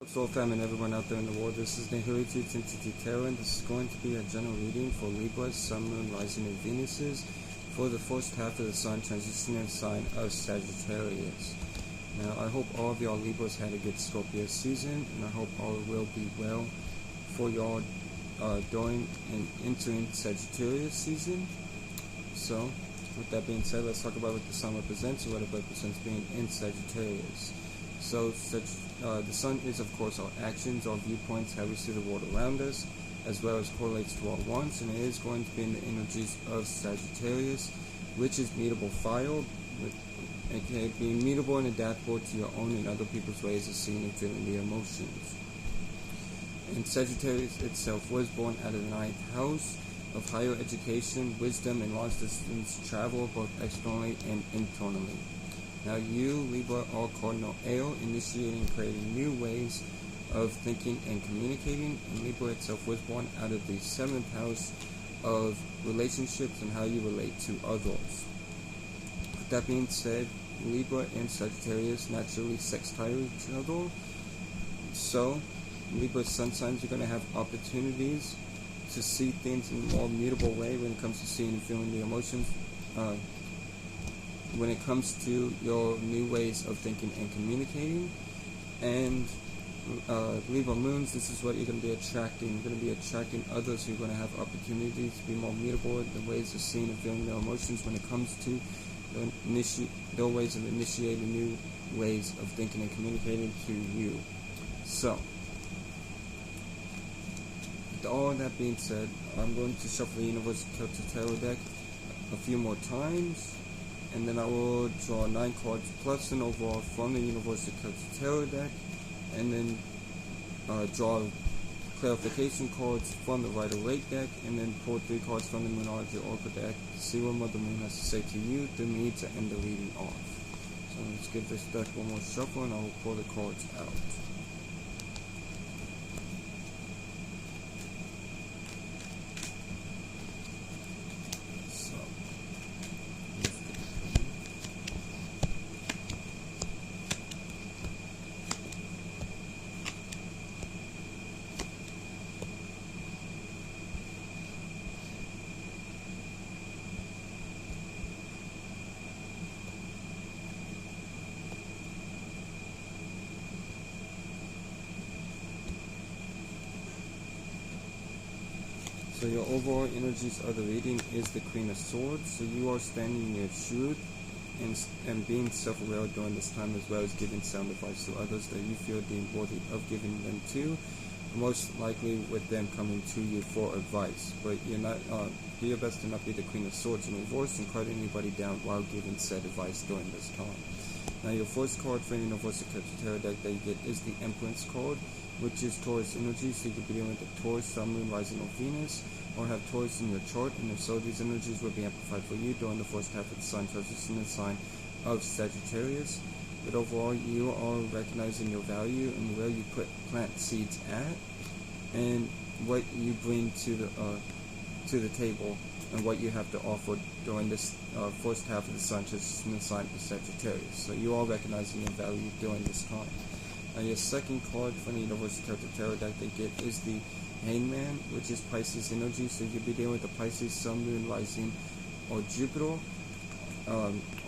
Soul family and everyone out there in the world, this is Nahiri Tintiti Tarot, and this is going to be a general reading for Libra, Sun, Moon, Rising, and Venuses for the first half of the Sun transitioning sign of Sagittarius. Now, I hope all of y'all Libras had a good Scorpio season, and I hope all will be well for y'all during and entering Sagittarius season. So, with that being said, let's talk about what the Sun represents and what it represents being in Sagittarius. So, the Sun is, of course, our actions, our viewpoints, how we see the world around us, as well as correlates to our wants, and it is going to be in the energies of Sagittarius, which is mutable fire, aka being mutable and adaptable to your own and other people's ways of seeing and feeling the emotions. And Sagittarius itself was born out of the 9th house of higher education, wisdom, and long-distance travel, both externally and internally. Now you, Libra, are cardinal ale, initiating and creating new ways of thinking and communicating, and Libra itself was born out of the 7th house of relationships and how you relate to others. With that being said, Libra and Sagittarius naturally sextile each other, so Libra sun signs are going to have opportunities to see things in a more mutable way when it comes to seeing and feeling the emotions. When it comes to your new ways of thinking and communicating. And Libra moons, this is what you're going to be attracting. You're going to be attracting others who are going to have opportunities to be more mutable in the ways of seeing and feeling their emotions when it comes to their ways of initiating new ways of thinking and communicating to you. So, with all that being said, I'm going to shuffle the Universal Celtic Tarot deck a few more times, and then I will draw 9 cards plus an overall from the Universal Celtic Tarot deck, and then draw clarification cards from the Rider-Waite deck, and then pull 3 cards from the Moonology Oracle deck to see what Mother Moon has to say to you through me to end the reading off. So let's give this deck one more shuffle, and I will pull the cards out. So your overall energies of the reading is the Queen of Swords. So you are standing in your truth and being self-aware during this time, as well as giving sound advice to others that you feel deemed worthy of giving them to. Most likely with them coming to you for advice. But you're not, do your best to not be the Queen of Swords in reverse and cut anybody down while giving said advice during this time. Now your first card for the Universal Celtic Tarot deck that you get is the Empress card, which is Taurus energy, so you could be dealing with the Taurus, Sun, Moon, Rising, or Venus, or have Taurus in your chart, and if so, these energies will be amplified for you during the first half of the Sun transition in the sign of Sagittarius. But overall, you are recognizing your value and where you plant seeds at, and what you bring to the table, and what you have to offer during this first half of the Sun transition in the sign of Sagittarius. So you are recognizing your value during this time. Now your second card from the Universal Celtic Tarot deck they get is the Hangman, which is Pisces energy. So you'll be dealing with the Pisces, Sun, Moon, Rising, or Jupiter,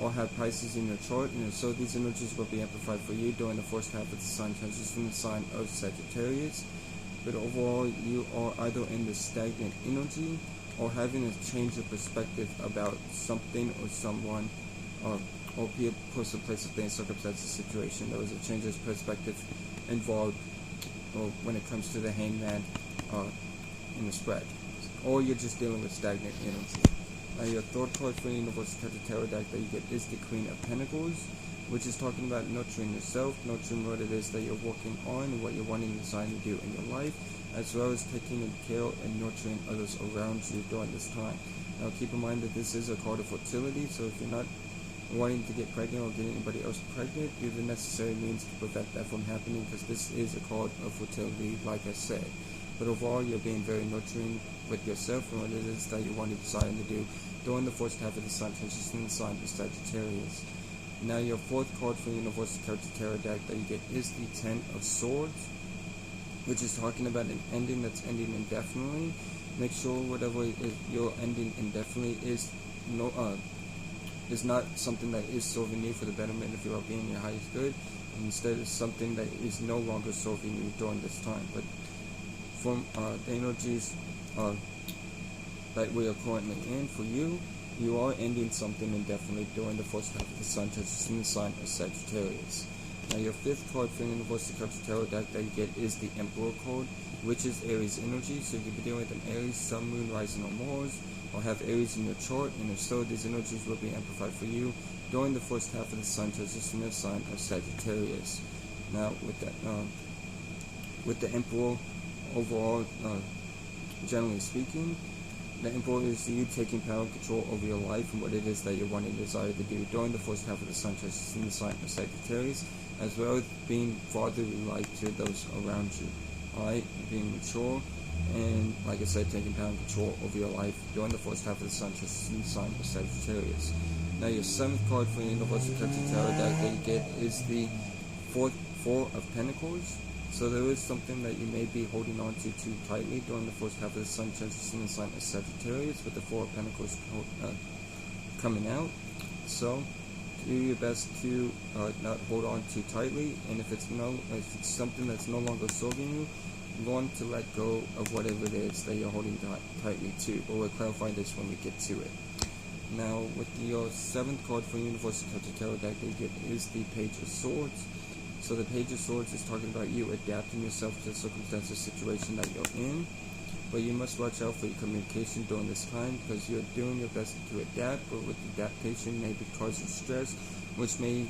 or have Pisces in your chart, and so these energies will be amplified for you during the first half of the Sun transition in the sign of Sagittarius. But overall, you are either in the stagnant energy or having a change of perspective about something or someone, or person, place of things, circumstances, situation. There was a change of perspective involved when it comes to the Hangman in the spread. Or you're just dealing with stagnant energy. Your third card for the Universal Celtic Tarot deck that you get is the Queen of Pentacles, which is talking about nurturing yourself, nurturing what it is that you're working on and what you're wanting to design to do in your life, as well as taking care and nurturing others around you during this time. Now keep in mind that this is a card of fertility, so if you're not wanting to get pregnant or get anybody else pregnant, you have the necessary means to prevent that from happening, because this is a card of fertility, like I said. But overall, you're being very nurturing with yourself and what it is that you want to decide to do during the first half of the Sun transition in the sign of Sagittarius. Now your fourth card from the Universal Celtic Tarot deck that you get is the Ten of Swords, which is talking about an ending that's ending indefinitely. Make sure whatever you're ending indefinitely is not something that is serving you for the betterment of your well-being, your highest good. Instead, it's something that is no longer serving you during this time. But from the energies that we are currently in, for you, you are ending something indefinitely during the first half of the sun touches in the sign of Sagittarius. Now, your fifth card for the Universal Cards Tarot deck that you get is the Emperor card, which is Aries energy. So you could be dealing with an Aries, Sun, Moon, Rising, or Mars, or have Aries in your chart, and if so, these energies will be amplified for you during the first half of the sun touches in the sign of Sagittarius. Now, with the Emperor, overall, generally speaking, the Emperor is you taking power and control over your life and what it is that you're wanting and desire to do during the first half of the sun touches in the sign of Sagittarius, as well as being fatherly like to those around you. Alright, being mature, and like I said, taking power and control over your life during the first half of the sun touches in the sign of Sagittarius. Now, your seventh card for the Universal Cards Tarot deck that you get is the Four of Pentacles. So there is something that you may be holding on to too tightly during the first half of the sun touches in the sign of Sagittarius, with the Four of Pentacles coming out. So do your best to not hold on too tightly, and if it's something that's no longer serving you, learn to let go of whatever it is that you're holding tightly to. But we'll clarify this when we get to it. Now, with your seventh card for Universal Cards Tarot deck that you get is the Page of Swords. So the Page of Swords is talking about you adapting yourself to the circumstances, situation that you're in. But you must watch out for your communication during this time, because you're doing your best to adapt, but with adaptation may cause you stress, which may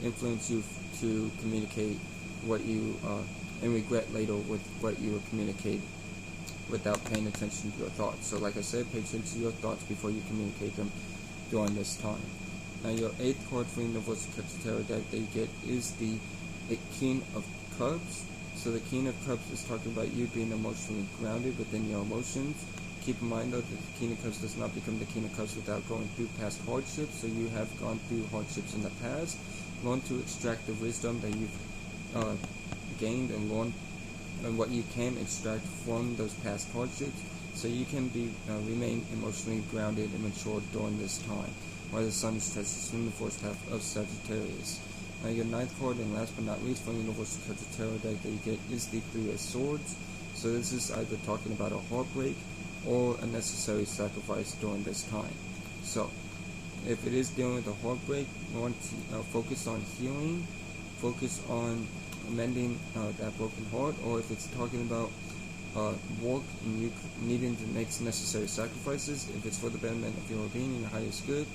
influence you to communicate what you and regret later with what you communicate without paying attention to your thoughts. So like I said, pay attention to your thoughts before you communicate them during this time. Now, your eighth card for the Universal Cards Tarot deck that you get is the King of Cups. So the King of Cups is talking about you being emotionally grounded within your emotions. Keep in mind, though, that the King of Cups does not become the King of Cups without going through past hardships. So you have gone through hardships in the past. Learn to extract the wisdom that you've gained, and learn what you can extract from those past hardships, so you can remain emotionally grounded and mature during this time, while the sun is touching in the first half of Sagittarius. Now, your ninth card, and last but not least, from the Universal Cards Tarot deck that you get is the Three of Swords. So this is either talking about a heartbreak or a necessary sacrifice during this time. So if it is dealing with a heartbreak, you want to focus on healing, focus on mending that broken heart. Or if it's talking about work and you needing to make necessary sacrifices, if it's for the betterment of your well-being and your highest good,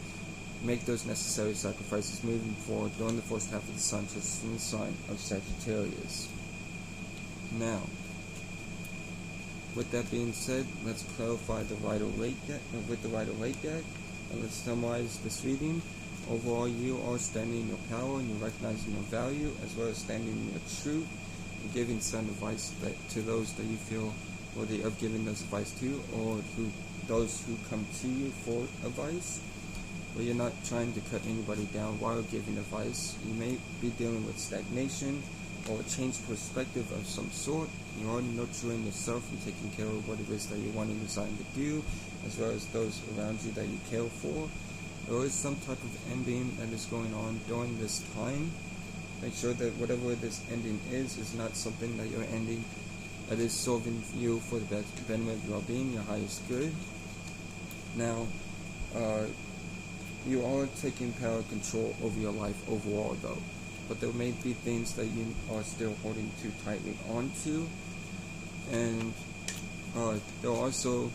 make those necessary sacrifices moving forward during the first half of the sun touches in the sign of Sagittarius. Now, with that being said, let's clarify the Rider-Waite deck with the Rider-Waite deck, and let's summarize this reading. Overall, you are standing in your power and you're recognizing your value, as well as standing in your truth and giving sound advice to those that you feel worthy of giving those advice to, or those who come to you for advice. But you're not trying to cut anybody down while giving advice. You may be dealing with stagnation or a changed perspective of some sort. You are nurturing yourself and taking care of what it is that you're wanting to do, as well as those around you that you care for. There is some type of ending that is going on during this time. Make sure that whatever this ending is not something that you're ending that is serving you for the betterment of your well-being, your highest good. Now, you are taking power and control over your life overall, though. But there may be things that you are still holding too tightly onto. And there are also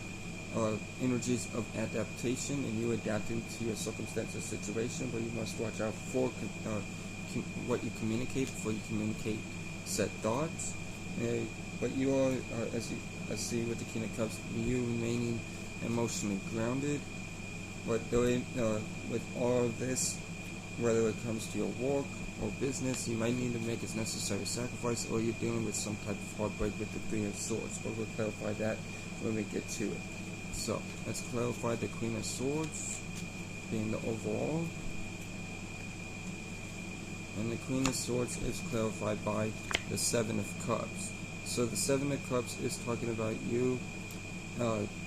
energies of adaptation and you adapting to your circumstances, situation, but you must watch out for what you communicate before you communicate set thoughts. But you are, as I see with the King of Cups, you remaining emotionally grounded. But with all of this, whether it comes to your work or business, you might need to make a necessary sacrifice, or you're dealing with some type of heartbreak with the Three of Swords. But we'll clarify that when we get to it. So let's clarify the Queen of Swords being the overall. And the Queen of Swords is clarified by the Seven of Cups. So the Seven of Cups is talking about you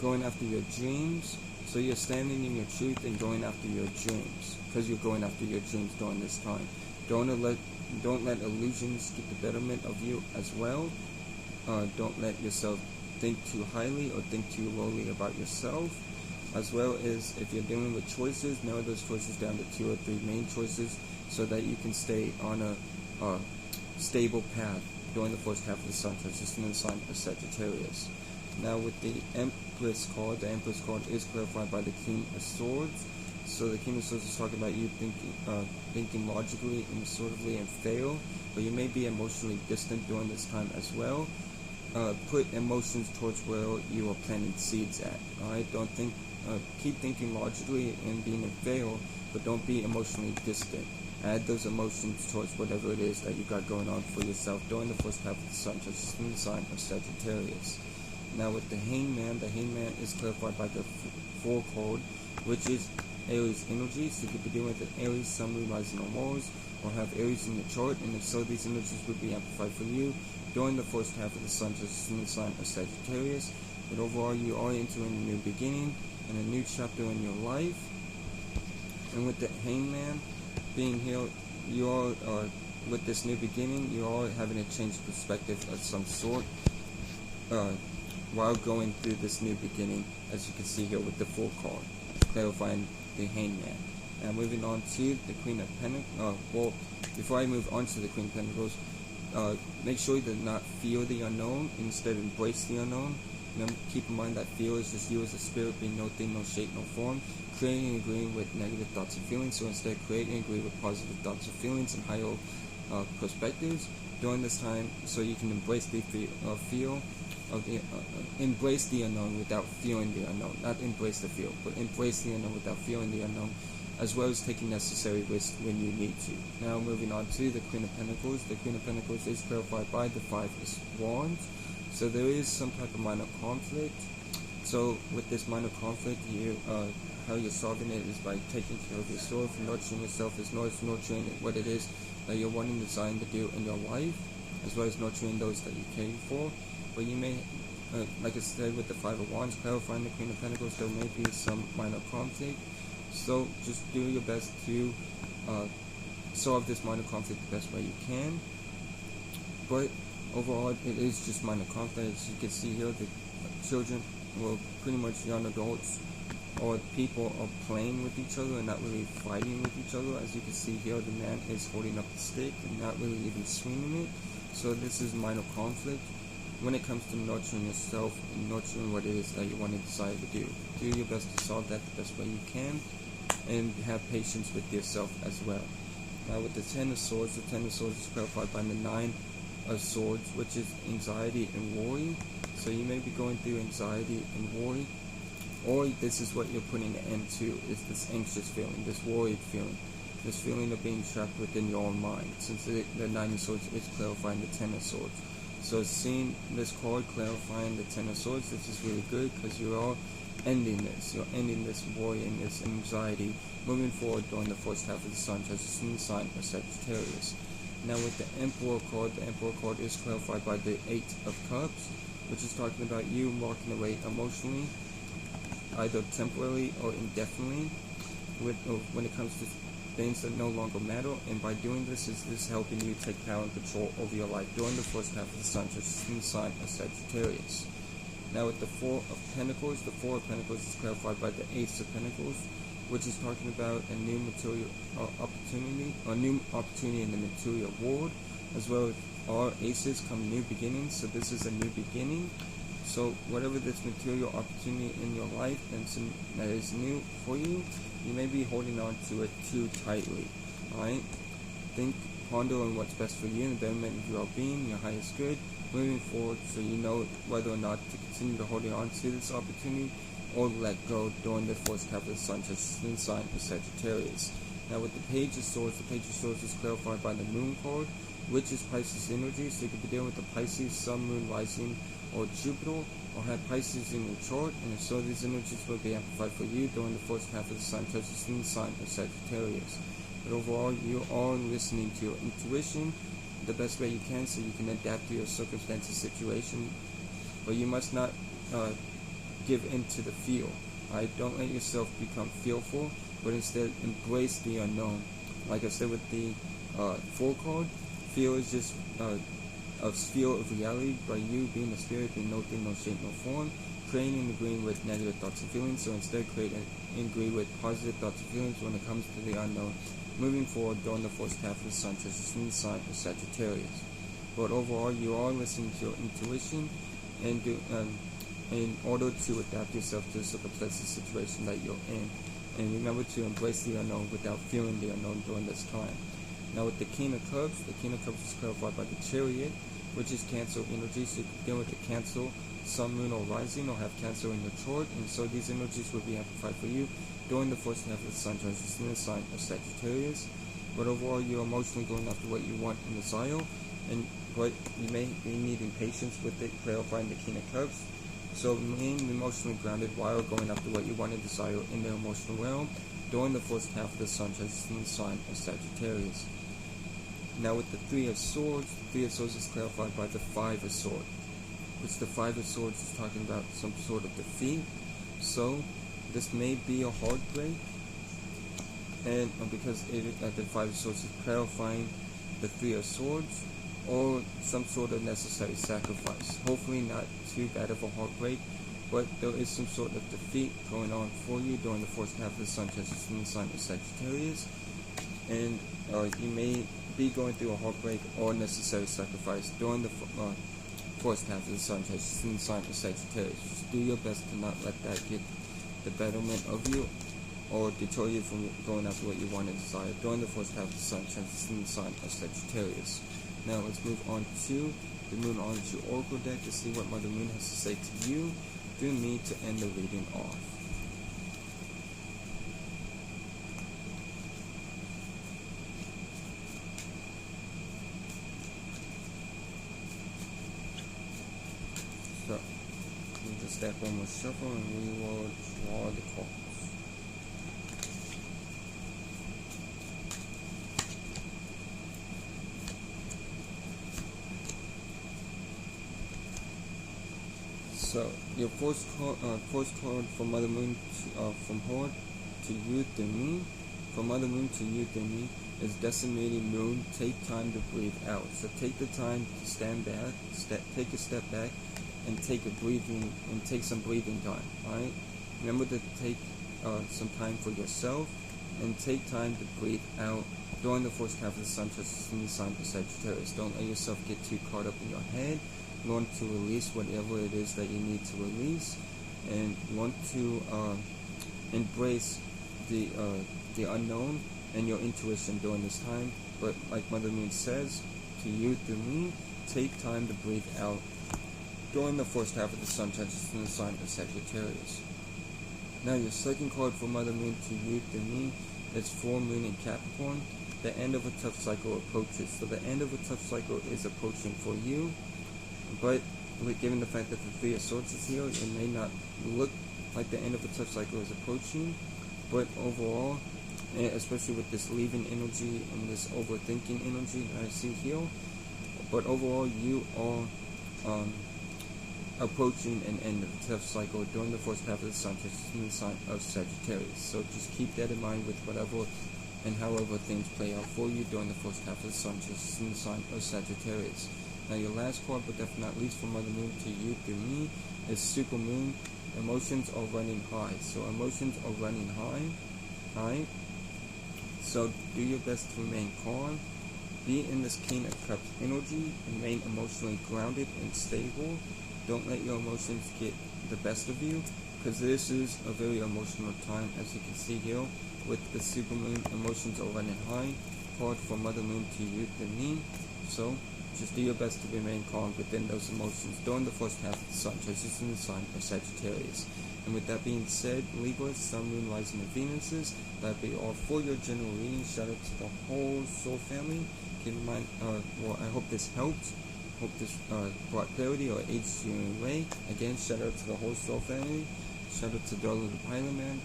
going after your dreams. So you're standing in your truth and going after your dreams, because you're going after your dreams during this time. Don't let illusions get the betterment of you as well. Don't let yourself think too highly or think too lowly about yourself. As well as if you're dealing with choices, narrow those choices down to 2 or 3 main choices so that you can stay on a stable path during the first half of the sun transition in the sign of Sagittarius. Now with the Empress card, the Empress card is clarified by the King of Swords. So the King of Swords is talking about you thinking logically and assertively and fail, but you may be emotionally distant during this time as well. Put emotions towards where you are planting seeds at. Alright, keep thinking logically and being a fail, but don't be emotionally distant. Add those emotions towards whatever it is that you got going on for yourself during the first half of the sun, just in the sign of Sagittarius. Now with the Hangman is clarified by the Four card, which is Aries energy. So you could be dealing with an Aries, Sun, Moon, Rising, or Mars, or have Aries in your chart, and if so, these energies would be amplified for you during the first half of the sun, just in the sign of Sagittarius. But overall, you are entering a new beginning and a new chapter in your life. And with the Hangman being here, you are with this new beginning, you are having a change of perspective of some sort while going through this new beginning, as you can see here with the Four card, clarifying the Hangman. Now moving on to the Queen of Pentacles. Well, before I move on to the Queen of Pentacles, make sure you do not fear the unknown, instead embrace the unknown. Keep in mind that fear is just you as a spirit being no thing, no shape, no form, creating and agreeing with negative thoughts and feelings. So instead, create and agree with positive thoughts and feelings and higher perspectives during this time, so you can embrace the embrace the unknown without fearing the unknown. Not embrace the fear, but embrace the unknown without fearing the unknown, as well as taking necessary risks when you need to. Now moving on to the Queen of Pentacles. The Queen of Pentacles is clarified by the Five of Wands. So there is some type of minor conflict. So with this minor conflict, how you're solving it is by taking care of yourself, nurturing yourself, is nurturing what it is that you're wanting, desiring to do in your life, as well as nurturing those that you care for. But you may, like I said, with the Five of Wands, clarifying the Queen of Pentacles, there may be some minor conflict. So just do your best to solve this minor conflict the best way you can. But overall, it is just minor conflict. As you can see here, the children, well, pretty much young adults or people are playing with each other and not really fighting with each other. As you can see here, the man is holding up the stick and not really even swinging it. So this is minor conflict. When it comes to nurturing yourself and nurturing what it is that you want to desire to do, do your best to solve that the best way you can, and have patience with yourself as well. Now with the Ten of Swords, the Ten of Swords is clarified by the Nine of Swords, which is anxiety and worry. So you may be going through anxiety and worry, or this is what you're putting an end to, is this anxious feeling, this worried feeling, this feeling of being trapped within your own mind, since the Nine of Swords is clarifying the Ten of Swords. So seeing this card clarifying the Ten of Swords, this is really good, because you are ending this. You're ending this worry and this anxiety, moving forward during the first half of the sun, just in the sign of Sagittarius. Now with the Emperor card is clarified by the Eight of Cups, which is talking about you walking away emotionally, either temporarily or indefinitely, when it comes to things that no longer matter. And by doing this, is this helping you take power and control over your life during the first half of the sun, just in the sign of Sagittarius. Now with the Four of Pentacles, the Four of Pentacles is clarified by the Ace of Pentacles, which is talking about a new material opportunity, a new opportunity in the material world, as well as all aces come new beginnings. So this is a new beginning. So whatever this material opportunity in your life that is new for you, you may be holding on to it too tightly. Alright? Ponder on what's best for you and the betterment of your well-being, your highest good, moving forward, so you know whether or not to continue to hold on to this opportunity or let go during the first half of the sun, just in the sign of Sagittarius. Now with the Page of Swords, the Page of Swords is clarified by the Moon card, which is Pisces energy. So you could be dealing with the Pisces, Sun, Moon, Rising, or Jupiter, or have Pisces in your chart, and if so, these energies will be amplified for you during the first half of the sun, just in the sign of Sagittarius. But overall, you are listening to your intuition, the best way you can so you can adapt to your circumstances, situation, but you must not give in to the fear. Right? Don't let yourself become fearful, but instead embrace the unknown. Like I said with the 4 card, fear is just a sphere of reality by you being a spirit, being no thing, no shape, no form, creating and agreeing with negative thoughts and feelings. So instead create and agree with positive thoughts and feelings when it comes to the unknown. Moving forward during the first half of the sun transition in the sign of Sagittarius. But overall, you are listening to your intuition and in order to adapt yourself to the circumstances, situation that you're in. And remember to embrace the unknown without fearing the unknown during this time. Now with the King of Cups is clarified by the Chariot, which is Cancer energy. So you can deal with the Cancer, Sun, Moon, or Rising, or have Cancer in your chart. And so these energies will be amplified for you during the first half of the sun transition in the sign of Sagittarius. But overall, you're emotionally going after what you want and desire, but you may be needing patience with it, clarifying the King of Cups. So remain emotionally grounded while going after what you want and desire in the emotional realm during the first half of the sun transition in the sign of Sagittarius. Now with the 3 of Swords, the 3 of Swords is clarified by the 5 of Swords, which the 5 of Swords is talking about some sort of defeat. So this may be a heartbreak, and because the 5 of Swords is clarifying the 3 of Swords, or some sort of necessary sacrifice. Hopefully not too bad of a heartbreak, but there is some sort of defeat going on for you during the first half of the sun transition in the sign of Sagittarius, and you may be going through a heartbreak or necessary sacrifice during the first half of the sun transition in the sign of Sagittarius. Just do your best to not let that get the betterment of you or deter you from going after what you want and desire during the first half of the sun transition in the sign of Sagittarius. Now let's move on to the Moonology Oracle deck to see what Mother Moon has to say to you through me to end the reading off. So, we'll just step one more shuffle and we will draw the cards. So your first card from Mother Moon from her to you through me, from Mother Moon to you through me, is Decimating Moon. Take time to breathe out. So take the time to stand back, take a step back, and take some breathing time. All right. Remember to take some time for yourself and take time to breathe out during the first half of the sun transition in the sign of Sagittarius. Don't let yourself get too caught up in your head. Learn to release whatever it is that you need to release, and want to embrace the unknown and your intuition during this time. But like Mother Moon says to you through me, take time to breathe out during the first half of the sun transition in the sign of Sagittarius. Now your second card for Mother Moon to you through me is Full Moon in Capricorn. The end of a tough cycle approaches. So the end of a tough cycle is approaching for you. But given the fact that the 3 of Swords is here, it may not look like the end of a tough cycle is approaching. But overall, especially with this leaving energy and this overthinking energy that I see here, but overall you are approaching an end of a tough cycle during the first half of the sun transition in the sign of Sagittarius. So just keep that in mind with whatever and however things play out for you during the first half of the sun transition in the sign of Sagittarius. Now your last card, but definitely not least from Mother Moon to you through me, is Super Moon. Emotions are running high. So emotions are running high. Alright? So do your best to remain calm. Be in this King of Cups energy. Remain emotionally grounded and stable. Don't let your emotions get the best of you, because this is a very emotional time, as you can see here with the Super Moon. Emotions are running high. Card from Mother Moon to you through me. So just do your best to remain calm within those emotions during the first half of the sun transition in the sign of Sagittarius. And with that being said, Libra, Sun, Moon, Rising, and Venuses, that be all for your general reading. Shout out to the whole soul family. Keep in mind, well, I hope this helped. Hope this brought clarity or aided you in a way. Again, shout out to the whole soul family. Shout out to Darla the Pilot Man.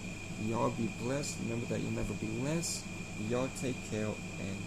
Y'all be blessed. Remember that you'll never be less. Y'all take care and